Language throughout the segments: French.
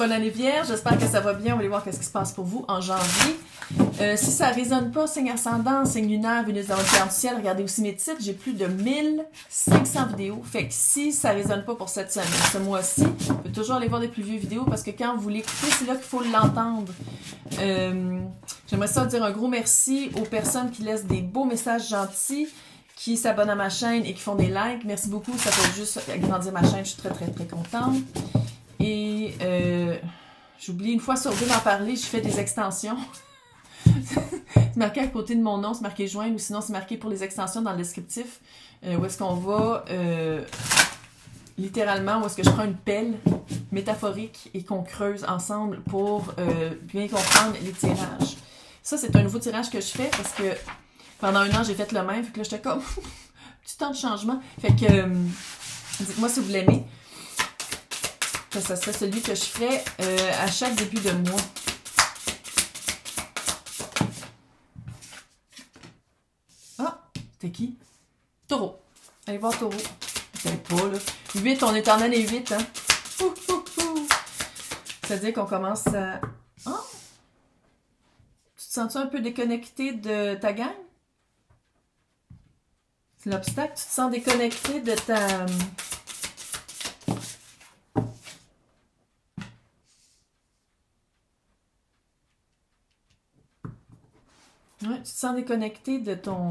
Bonne année Vierge, j'espère que ça va bien. On va aller voir ce qui se passe pour vous en janvier. Si ça ne résonne pas, signe ascendant, signe lunaire, Vénus dans le cœur du ciel, regardez aussi mes titres. J'ai plus de 1500 vidéos. Fait que si ça ne résonne pas pour cette semaine, ce mois-ci, vous pouvez toujours aller voir des plus vieux vidéos parce que quand vous l'écoutez, c'est là qu'il faut l'entendre. J'aimerais ça dire un gros merci aux personnes qui laissent des beaux messages gentils, qui s'abonnent à ma chaîne et qui font des likes. Merci beaucoup, ça fait juste agrandir ma chaîne. Je suis très, très, très contente. Et j'oublie une fois sur deux d'en parler, je fais des extensions. C'est marqué à côté de mon nom, c'est marqué joindre, ou sinon c'est marqué pour les extensions dans le descriptif. Où est-ce qu'on va littéralement, où est-ce que je prends une pelle métaphorique et qu'on creuse ensemble pour bien comprendre les tirages. Ça, c'est un nouveau tirage que je fais parce que pendant un an, j'ai fait le même. Fait que là, j'étais comme petit temps de changement. Fait que dites-moi si vous l'aimez. Ça serait celui que je ferais à chaque début de mois. Ah, c'était qui? Taureau. Allez voir Taureau. Vous savez pas, là. 8, on est en année 8, hein? C'est-à-dire qu'on commence à... Ah! Tu te sens-tu un peu déconnecté de ta gang? C'est l'obstacle. Tu te sens déconnecté de ta... Ouais, tu te sens déconnecté de ton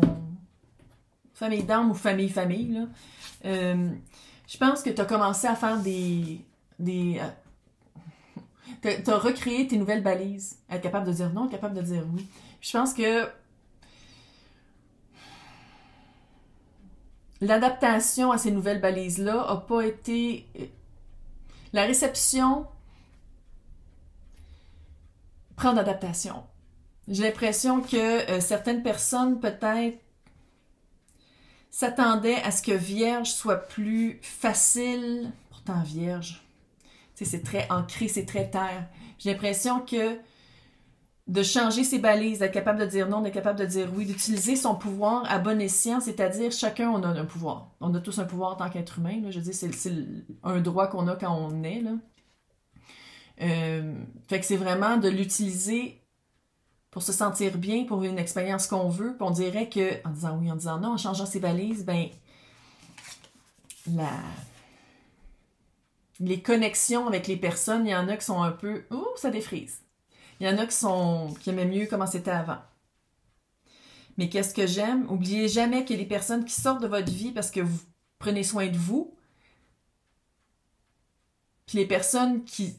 famille d'âme ou famille-famille, là. Je pense que tu as commencé à faire tu as recréé tes nouvelles balises. Être capable de dire non, être capable de dire oui. Je pense que l'adaptation à ces nouvelles balises-là n'a pas été... La réception prend d'adaptation. J'ai l'impression que certaines personnes, peut-être, s'attendaient à ce que Vierge soit plus facile. Pourtant, Vierge, tu sais, c'est très ancré, c'est très terre. J'ai l'impression que de changer ses balises, d'être capable de dire non, d'être capable de dire oui, d'utiliser son pouvoir à bon escient, c'est-à-dire chacun, on a un pouvoir. On a tous un pouvoir en tant qu'être humain. Là. Je veux dire, c'est un droit qu'on a quand on est. Là. Fait que c'est vraiment de l'utiliser pour se sentir bien, pour vivre une expérience qu'on veut. Puis on dirait que, en disant oui, en disant non, en changeant ses balises, ben les connexions avec les personnes, il y en a qui sont un peu... Ouh, ça défrise. Il y en a qui aimaient mieux comment c'était avant. Mais qu'est-ce que j'aime? N'oubliez jamais qu'il y a des personnes qui sortent de votre vie parce que vous prenez soin de vous. Puis les personnes qui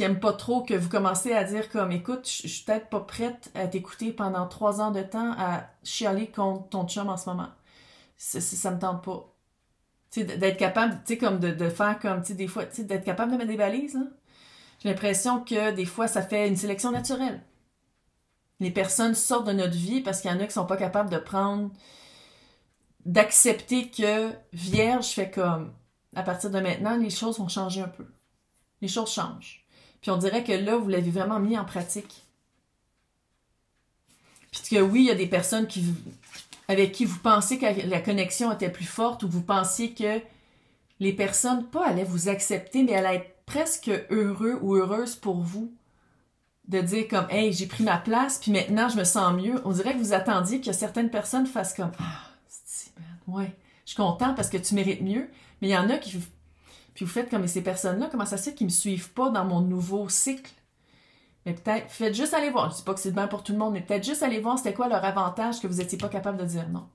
aiment pas trop que vous commencez à dire comme, écoute, je suis peut-être pas prête à t'écouter pendant 3 ans de temps à chialer contre ton chum en ce moment. Ça me tente pas. Tu sais, d'être capable, tu sais, comme de faire comme, tu sais, des fois, tu sais, d'être capable de mettre des balises, là. J'ai l'impression que des fois, ça fait une sélection naturelle. Les personnes sortent de notre vie parce qu'il y en a qui sont pas capables de prendre, d'accepter que Vierge fait comme, à partir de maintenant, les choses vont changer un peu. Les choses changent. Puis on dirait que là, vous l'avez vraiment mis en pratique. Puis que oui, il y a des personnes avec qui vous pensez que la connexion était plus forte ou vous pensiez que les personnes, pas allaient vous accepter, mais allaient être presque heureux ou heureuses pour vous. De dire comme, hey, j'ai pris ma place, puis maintenant je me sens mieux. On dirait que vous attendiez que certaines personnes fassent comme, ah, ouais, je suis content parce que tu mérites mieux. Mais il y en a qui... Puis vous faites comme, ces personnes-là, comment ça se fait qu'ils ne me suivent pas dans mon nouveau cycle? Mais peut-être, faites juste aller voir. Je ne dis pas que c'est bien pour tout le monde, mais peut-être juste aller voir c'était quoi leur avantage que vous n'étiez pas capable de dire non.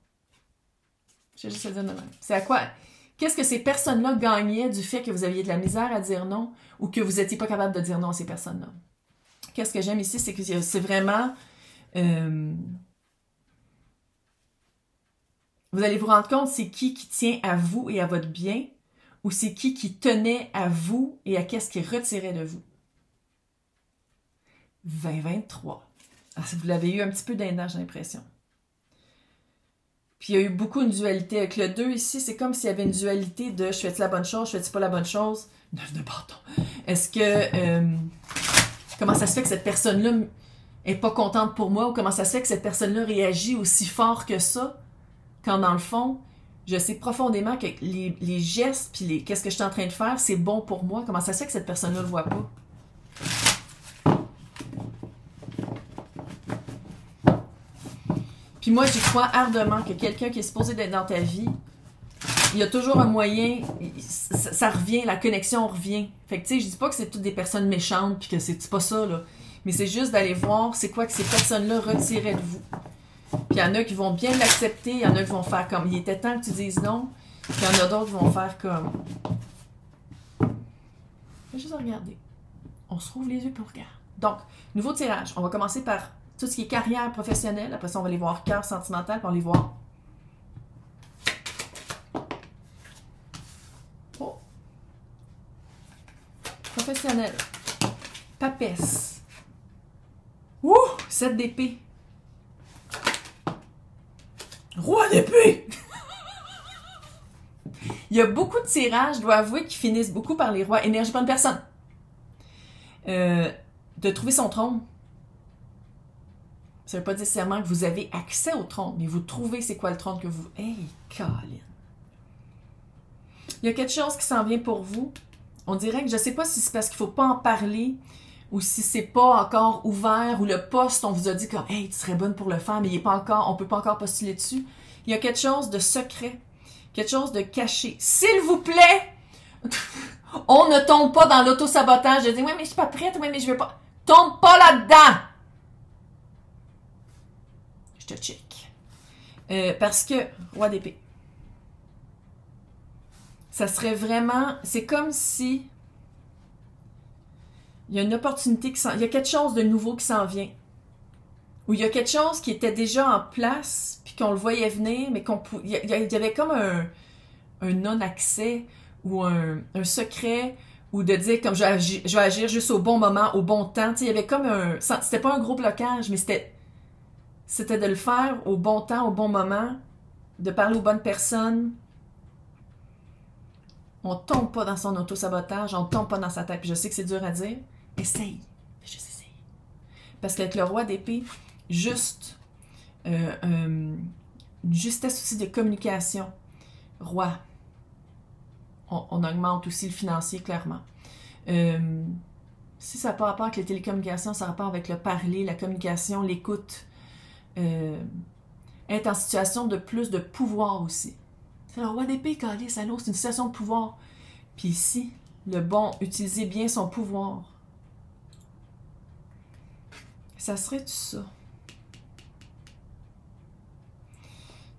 Je vais juste le dire de même. C'est à quoi? Qu'est-ce que ces personnes-là gagnaient du fait que vous aviez de la misère à dire non ou que vous n'étiez pas capable de dire non à ces personnes-là? Qu'est-ce que j'aime ici, c'est que c'est vraiment... vous allez vous rendre compte c'est qui tient à vous et à votre bien ou c'est qui tenait à vous et à qu'est-ce qui retirait de vous. 2023. Ah, vous l'avez eu un petit peu d'un an, j'ai l'impression. Puis il y a eu beaucoup une dualité. Avec le 2 ici, c'est comme s'il y avait une dualité de je fais-tu la bonne chose, je fais-tu pas la bonne chose. 9 de bâton. Est-ce que... comment ça se fait que cette personne-là est pas contente pour moi ou comment ça se fait que cette personne-là réagit aussi fort que ça quand dans le fond, je sais profondément que les gestes puis qu'est-ce que je suis en train de faire, c'est bon pour moi. Comment ça se fait que cette personne-là le voit pas? Puis moi, j'y crois ardemment que quelqu'un qui est supposé d'être dans ta vie, il y a toujours un moyen, ça revient, la connexion revient. Fait que tu sais, je dis pas que c'est toutes des personnes méchantes, puis que c'est pas ça, là. Mais c'est juste d'aller voir c'est quoi que ces personnes-là retiraient de vous. Puis il y en a qui vont bien l'accepter, il y en a qui vont faire comme, il était temps que tu dises non. Puis il y en a d'autres qui vont faire comme... Fais juste regarder. On se rouvre les yeux puis on regarde. Donc, nouveau tirage. On va commencer par tout ce qui est carrière professionnelle. Après ça, on va aller voir cœur sentimental, puis on va les voir. Oh. Professionnel. Papesse. Ouh! 7 d'épée. Roi d'épée! Il y a beaucoup de tirages, je dois avouer, qui finissent beaucoup par les rois. Énergie pour une personne. De trouver son trône. Ça ne veut pas nécessairement que vous avez accès au trône, mais vous trouvez c'est quoi le trône que vous... Hey, Colin! Il y a quelque chose qui s'en vient pour vous. On dirait que je ne sais pas si c'est parce qu'il ne faut pas en parler ou si c'est pas encore ouvert ou le poste, on vous a dit comme « Hey, tu serais bonne pour le faire, mais il est pas encore, on ne peut pas encore postuler dessus. » Il y a quelque chose de secret, quelque chose de caché. S'il vous plaît, on ne tombe pas dans l'auto-sabotage de dire « Ouais, mais je suis pas prête, ouais, mais je veux pas. » Tombe pas là-dedans! Je te check. Parce que, roi d'épée, ça serait vraiment... C'est comme si... Il y a une opportunité qui s'en... Il y a quelque chose de nouveau qui s'en vient. Ou il y a quelque chose qui était déjà en place, puis qu'on le voyait venir, mais il y avait comme un non-accès ou un secret, ou de dire comme je vais agir juste au bon moment, au bon temps. Tu sais, il y avait comme un... C'était pas un gros blocage, mais c'était de le faire au bon temps, au bon moment, de parler aux bonnes personnes. On tombe pas dans son auto-sabotage, on tombe pas dans sa tête. Puis je sais que c'est dur à dire. Essaye. Juste essaye. Parce qu'avec le roi d'épée, juste une justesse aussi de communication. Roi. On augmente aussi le financier, clairement. Si ça n'a pas rapport avec les télécommunications, ça a rapport avec le parler, la communication, l'écoute. Être en situation de plus de pouvoir aussi. C'est le roi d'épée, Calice, c'est une situation de pouvoir. Puis ici, le bon, utiliser bien son pouvoir. Ça serait tout ça.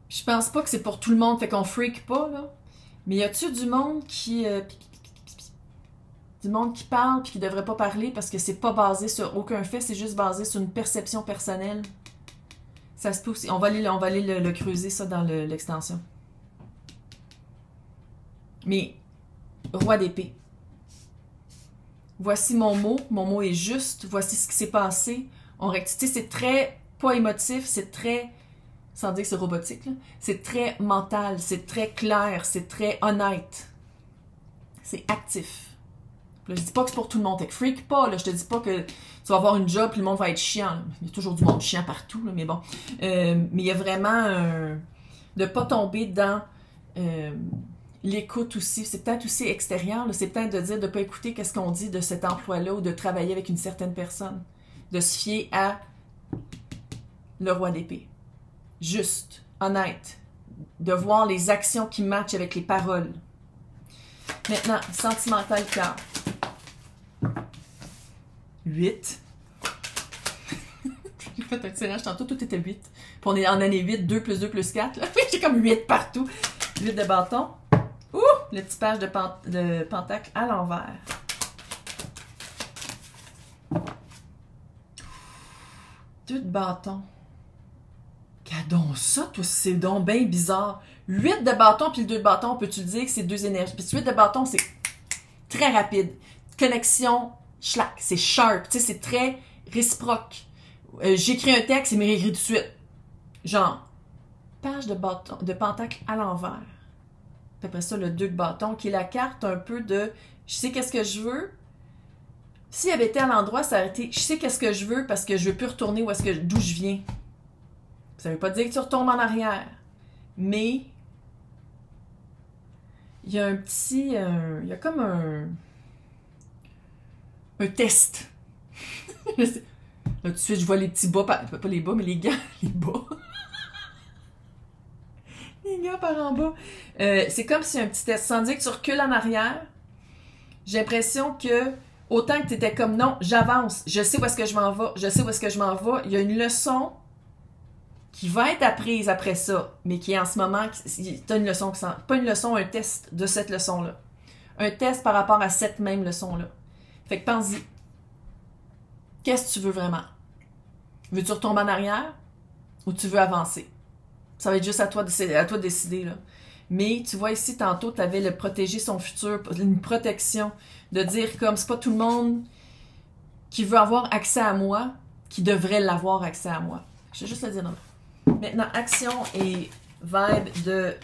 Je pense pas que c'est pour tout le monde, fait qu'on freak pas, là. Mais y a-tu du monde qui... du monde qui parle puis qui devrait pas parler parce que c'est pas basé sur aucun fait, c'est juste basé sur une perception personnelle? Ça se peut aussi. On va aller le creuser, ça, dans l'extension. Mais, roi d'épée. Voici mon mot est juste, voici ce qui s'est passé. On rectifie, c'est très, pas émotif, c'est très, sans dire que c'est robotique, c'est très mental, c'est très clair, c'est très honnête. C'est actif. Là, je dis pas que c'est pour tout le monde, fait que freak pas, là, je te dis pas que tu vas avoir une job puis le monde va être chiant. Là. Il y a toujours du monde chiant partout, là, mais bon. Mais il y a vraiment de pas tomber dans l'écoute aussi. C'est peut-être aussi extérieur, c'est peut-être de dire de pas écouter qu'est-ce qu'on dit de cet emploi-là ou de travailler avec une certaine personne. De se fier à le roi d'épée. Juste, honnête. De voir les actions qui matchent avec les paroles. Maintenant, sentimental cœur. 8. J'ai fait un tirage tantôt, tout était 8. Puis on est en année 8, 2 plus 2 plus 4. J'ai comme 8 partout. 8 de bâton. Ouh! Le petit page de pentacle à l'envers. Deux de bâton. Regardons ça, toi, c'est donc bien bizarre. 8 de bâton puis le 2 de bâton, peux-tu dire que c'est deux énergies? Puis 8 de bâton, c'est très rapide. Connexion, schlack, c'est sharp, tu sais, c'est très réciproque. J'écris un texte, il me réécrit tout de suite. Genre, page de bâton, de pentacle à l'envers. Puis après ça, le 2 de bâton, qui est la carte un peu de je sais qu'est-ce que je veux. S'il avait été à l'endroit, ça aurait été je sais qu'est-ce que je veux parce que je veux plus retourner d'où je viens. Ça veut pas dire que tu retombes en arrière. Mais il y a un petit... il y a comme un test. Là, tout de suite, je vois les petits bas, pas les bas, mais les gants, les bas. alignant par en bas. C'est comme si un petit test. Sans dire que tu recules en arrière, j'ai l'impression que autant que tu étais comme non, j'avance, je sais où est-ce que je m'en vais, je sais où est-ce que je m'en vais. Il y a une leçon qui va être apprise après ça, mais qui est en ce moment, tu as une leçon, pas une leçon, un test de cette leçon-là. Un test par rapport à cette même leçon-là. Fait que pense-y. Qu'est-ce que tu veux vraiment? Veux-tu retomber en arrière ou tu veux avancer? Ça va être juste à toi de décider, là. Mais tu vois ici, tantôt, tu avais le protéger son futur, une protection, de dire comme c'est pas tout le monde qui veut avoir accès à moi qui devrait l'avoir accès à moi. Je vais juste le dire non. Maintenant, action et vibe de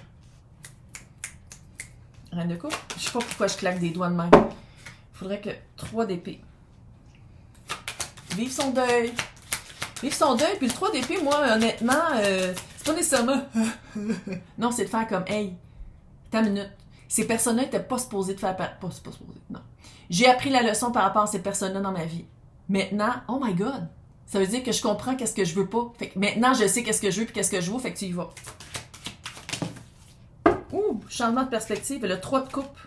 reine de coupe. Je sais pas pourquoi je claque des doigts de main. Il faudrait que 3 d'épée. Vive son deuil. Vive son deuil. Puis le 3 d'épée, moi, honnêtement, c'est pas nécessairement... non, c'est de faire comme, hey, t'as une minute. Ces personnes-là n'étaient pas supposées de faire... Pas supposées, non. J'ai appris la leçon par rapport à ces personnes-là dans ma vie. Maintenant, oh my God! Ça veut dire que je comprends qu'est-ce que je veux pas. Fait que maintenant, je sais qu'est-ce que je veux puis qu'est-ce que je veux, fait que tu y vas. Ouh, changement de perspective. Le 3 de coupe.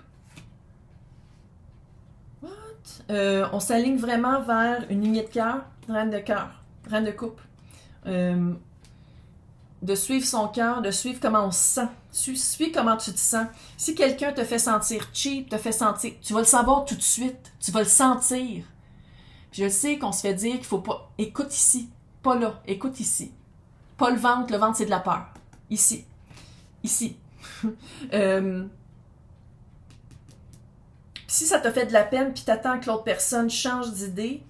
What? On s'aligne vraiment vers une lignée de cœur. Reine de cœur. Reine de coupe. De suivre son cœur, de suivre comment on se sent. Suis comment tu te sens. Si quelqu'un te fait sentir cheap, te fait sentir... Tu vas le savoir tout de suite. Tu vas le sentir. Puis je sais qu'on se fait dire qu'il faut pas... Écoute ici. Pas là. Écoute ici. Pas le ventre. Le ventre, c'est de la peur. Ici. Ici. Si ça te fait de la peine puis t'attends que l'autre personne change d'idée,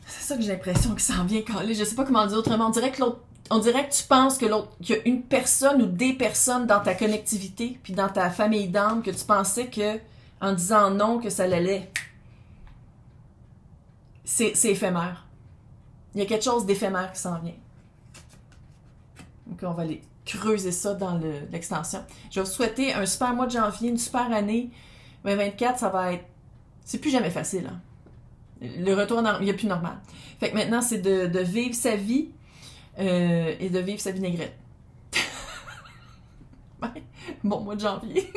c'est ça que j'ai l'impression que ça en vient quand je sais pas comment dire autrement. On dirait que tu penses qu'il y a une personne ou des personnes dans ta connectivité puis dans ta famille d'âme que tu pensais que en disant non que ça allait. C'est éphémère. Il y a quelque chose d'éphémère qui s'en vient. Donc on va aller creuser ça dans l'extension. Je vais vous souhaiter un super mois de janvier, une super année. 2024, ça va être... C'est plus jamais facile. Hein? Le retour, il n'y a plus normal. Fait que maintenant, c'est de vivre sa vie et de vivre sa vinaigrette. Bon mois de janvier.